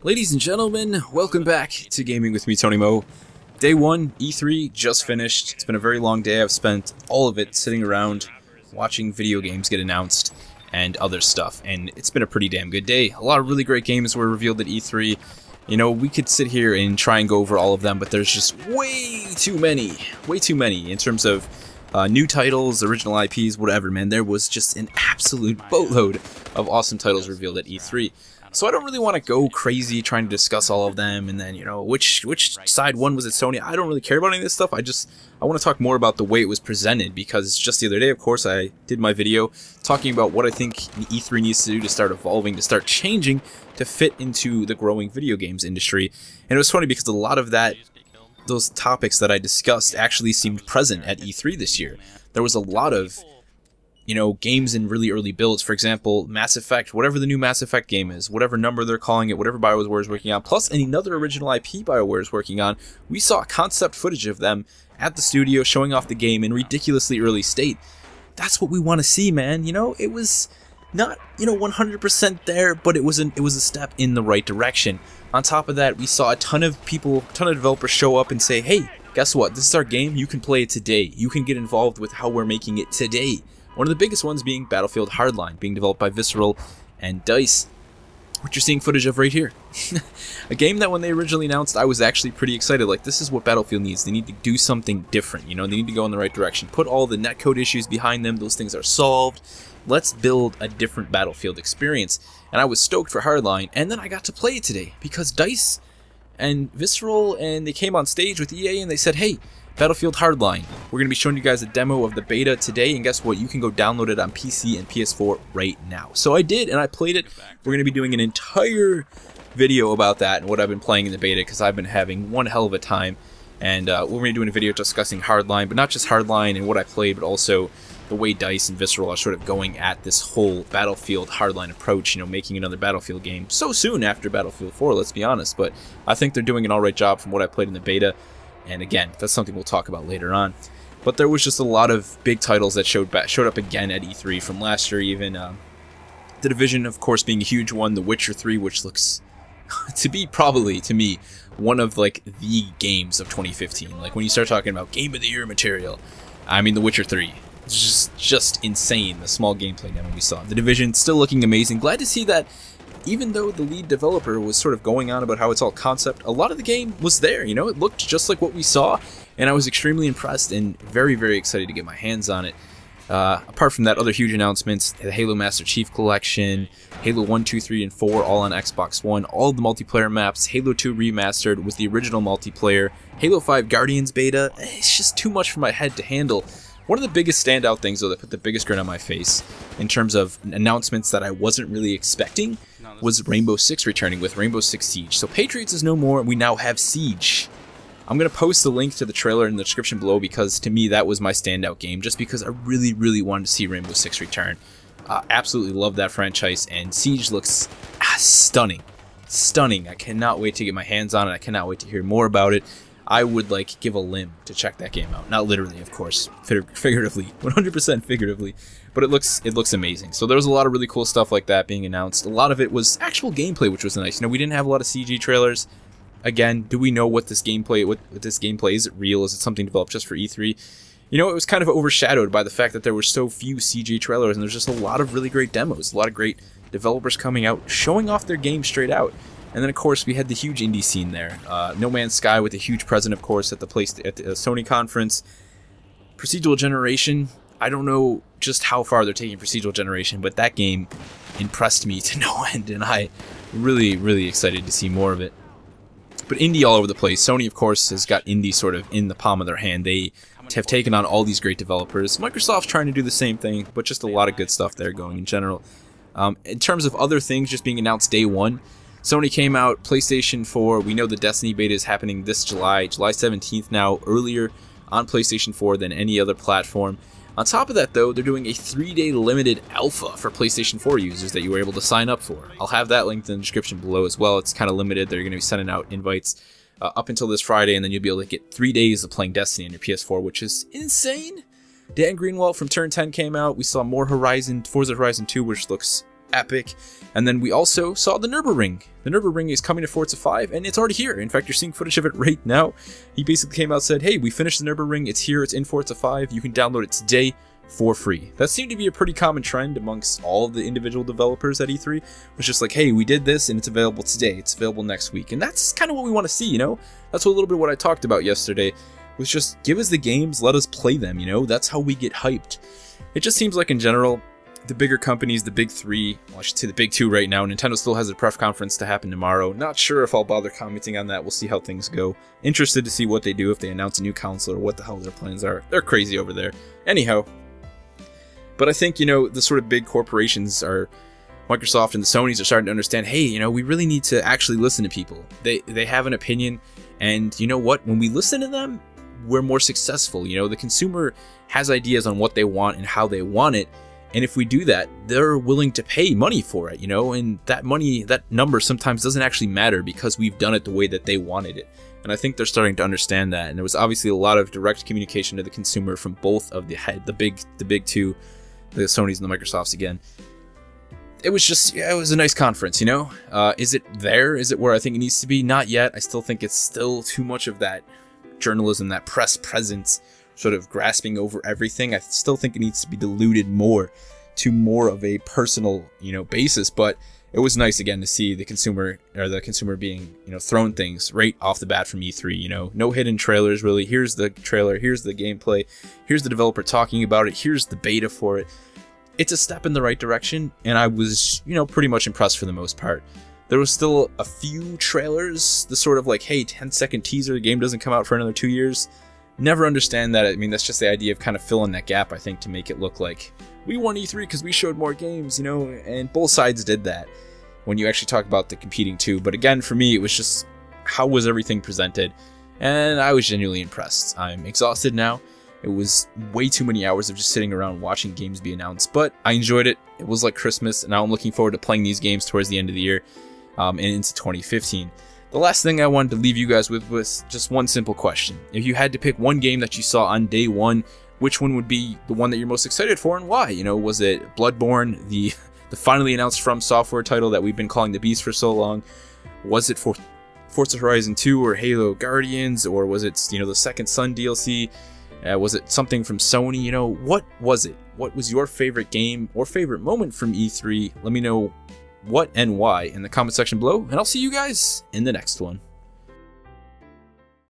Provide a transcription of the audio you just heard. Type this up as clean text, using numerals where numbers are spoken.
Ladies and gentlemen, welcome back to Gaming with me, Tony Mo. Day 1, E3, just finished. It's been a very long day. I've spent all of it sitting around watching video games get announced and other stuff, and it's been a pretty damn good day. A lot of really great games were revealed at E3. You know, we could sit here and try and go over all of them, but there's just way too many in terms of new titles, original IPs, whatever, man. There was just an absolute boatload of awesome titles revealed at E3. So I don't really want to go crazy trying to discuss all of them, and then, you know, which side won. Was it Sony? I don't really care about any of this stuff. I want to talk more about the way it was presented, because just the other day, of course, I did my video talking about what I think E3 needs to do to start evolving, to start changing, to fit into the growing video games industry. And it was funny because a lot of those topics that I discussed actually seemed present at E3 this year. There was a lot of, you know, games in really early builds. For example, Mass Effect, whatever the new Mass Effect game is, whatever number they're calling it, whatever BioWare is working on, plus another original IP BioWare is working on, we saw concept footage of them at the studio showing off the game in ridiculously early state. That's what we want to see, man. You know, it was not, you know, 100% there, but it was a step in the right direction. On top of that, we saw a ton of developers show up and say, hey, guess what? This is our game. You can play it today. You can get involved with how we're making it today. One of the biggest ones being Battlefield Hardline, being developed by Visceral and DICE, which you're seeing footage of right here. A game that when they originally announced, I was actually pretty excited. Like, this is what Battlefield needs. They need to do something different, you know, they need to go in the right direction. Put all the netcode issues behind them, those things are solved. Let's build a different Battlefield experience. And I was stoked for Hardline, and then I got to play it today, because DICE and Visceral, and they came on stage with EA and they said, hey, Battlefield Hardline, we're going to be showing you guys a demo of the beta today, and guess what? You can go download it on PC and PS4 right now. So I did, and I played it. We're going to be doing an entire video about that and what I've been playing in the beta, because I've been having one hell of a time. And we're going to be doing a video discussing Hardline, but not just Hardline and what I played, but also the way DICE and Visceral are sort of going at this whole Battlefield Hardline approach, you know, making another Battlefield game so soon after Battlefield 4, let's be honest. But I think they're doing an alright job from what I played in the beta. And again, that's something we'll talk about later on. But there was just a lot of big titles that showed up again at E3 from last year even. The Division, of course, being a huge one. The Witcher 3, which looks to be probably, to me, one of, like, the games of 2015. Like, when you start talking about Game of the Year material, I mean, The Witcher 3. It's just insane, the small gameplay demo we saw. The Division still looking amazing. Glad to see that even though the lead developer was sort of going on about how it's all concept, a lot of the game was there, you know? It looked just like what we saw, and I was extremely impressed and very, very excited to get my hands on it. Apart from that, other huge announcements, the Halo Master Chief Collection, Halo 1, 2, 3, and 4, all on Xbox One, all the multiplayer maps, Halo 2 remastered with the original multiplayer, Halo 5 Guardians beta. It's just too much for my head to handle. One of the biggest standout things, though, that put the biggest grin on my face in terms of announcements that I wasn't really expecting was Rainbow Six returning with Rainbow Six Siege. So Patriots is no more, we now have Siege. I'm going to post the link to the trailer in the description below, because to me that was my standout game, just because I really, really wanted to see Rainbow Six return. Absolutely love that franchise, and Siege looks stunning. Stunning. I cannot wait to get my hands on it. I cannot wait to hear more about it. I would, like, give a limb to check that game out. Not literally, of course, figuratively, 100% figuratively, but it looks amazing. So there was a lot of really cool stuff like that being announced. A lot of it was actual gameplay, which was nice. You know, we didn't have a lot of CG trailers. Again, do we know what this gameplay, is it real? Is it something developed just for E3? You know, it was kind of overshadowed by the fact that there were so few CG trailers, and there's just a lot of really great demos, a lot of great developers coming out, showing off their game straight out. And then, of course, we had the huge indie scene there. No Man's Sky with a huge present, of course, at the Sony conference. Procedural Generation. I don't know just how far they're taking Procedural Generation, but that game impressed me to no end, and I really, really excited to see more of it. But indie all over the place. Sony, of course, has got indie sort of in the palm of their hand. They have taken on all these great developers. Microsoft's trying to do the same thing, but just a lot of good stuff there going in general. In terms of other things just being announced day one, Sony came out, PlayStation 4, we know the Destiny beta is happening this July 17th now, earlier on PlayStation 4 than any other platform. On top of that, though, they're doing a 3-day limited alpha for PlayStation 4 users that you were able to sign up for. I'll have that linked in the description below as well. It's kind of limited. They're going to be sending out invites up until this Friday, and then you'll be able to get 3 days of playing Destiny on your PS4, which is insane. Dan Greenwald from Turn 10 came out. We saw more Forza Horizon 2, which looks epic. And then we also saw the Nürburgring. The Nürburgring is coming to Forza 5, and it's already here. In fact, you're seeing footage of it right now. He basically came out and said, hey, we finished the Nürburgring, it's here, it's in Forza 5, you can download it today for free. That seemed to be a pretty common trend amongst all of the individual developers at E3. It was just like, hey, we did this, and it's available today, it's available next week. And that's kind of what we want to see, you know? That's a little bit what I talked about yesterday, was just give us the games, let us play them, you know? That's how we get hyped. It just seems like in general, the bigger companies, the big three, well, I should say the big two right now, Nintendo still has a press conference to happen tomorrow. Not sure if I'll bother commenting on that. We'll see how things go. Interested to see what they do if they announce a new console or what the hell their plans are. They're crazy over there. Anyhow, but I think, you know, the sort of big corporations are, Microsoft and the Sonys are starting to understand, hey, you know, we really need to actually listen to people. They have an opinion, and you know what? When we listen to them, we're more successful. You know, the consumer has ideas on what they want and how they want it. And if we do that, they're willing to pay money for it, you know, and that money, that number sometimes doesn't actually matter because we've done it the way that they wanted it. And I think they're starting to understand that. And there was obviously a lot of direct communication to the consumer from both of the big two, the Sonys and the Microsofts again. It was just, yeah, it was a nice conference, you know? Is it there? Is it where I think it needs to be? Not yet. I still think it's still too much of that journalism, that press presence sort of grasping over everything. I still think it needs to be diluted more to more of a personal, you know, basis. But it was nice again to see the consumer being, you know, thrown things right off the bat from E3. You know, no hidden trailers really. Here's the trailer. Here's the gameplay. Here's the developer talking about it. Here's the beta for it. It's a step in the right direction, and I was, you know, pretty much impressed for the most part. There was still a few trailers, the sort of like, hey, 10-second teaser, the game doesn't come out for another 2 years. Never understand that. I mean, that's just the idea of kind of filling that gap, I think, to make it look like we won E3 because we showed more games, you know, and both sides did that when you actually talk about the competing two. But again, for me, it was just how was everything presented, and I was genuinely impressed. I'm exhausted now. It was way too many hours of just sitting around watching games be announced, but I enjoyed it. It was like Christmas, and now I'm looking forward to playing these games towards the end of the year and into 2015. The last thing I wanted to leave you guys with was just one simple question. If you had to pick one game that you saw on day one, which one would be the one that you're most excited for and why? You know, was it Bloodborne, the finally announced From Software title that we've been calling the Beast for so long? Was it for Forza Horizon 2 or Halo Guardians, or was it, you know, the Second Son DLC? Was it something from Sony? You know, what was it? What was your favorite game or favorite moment from E3? Let me know what and why in the comment section below, and I'll see you guys in the next one.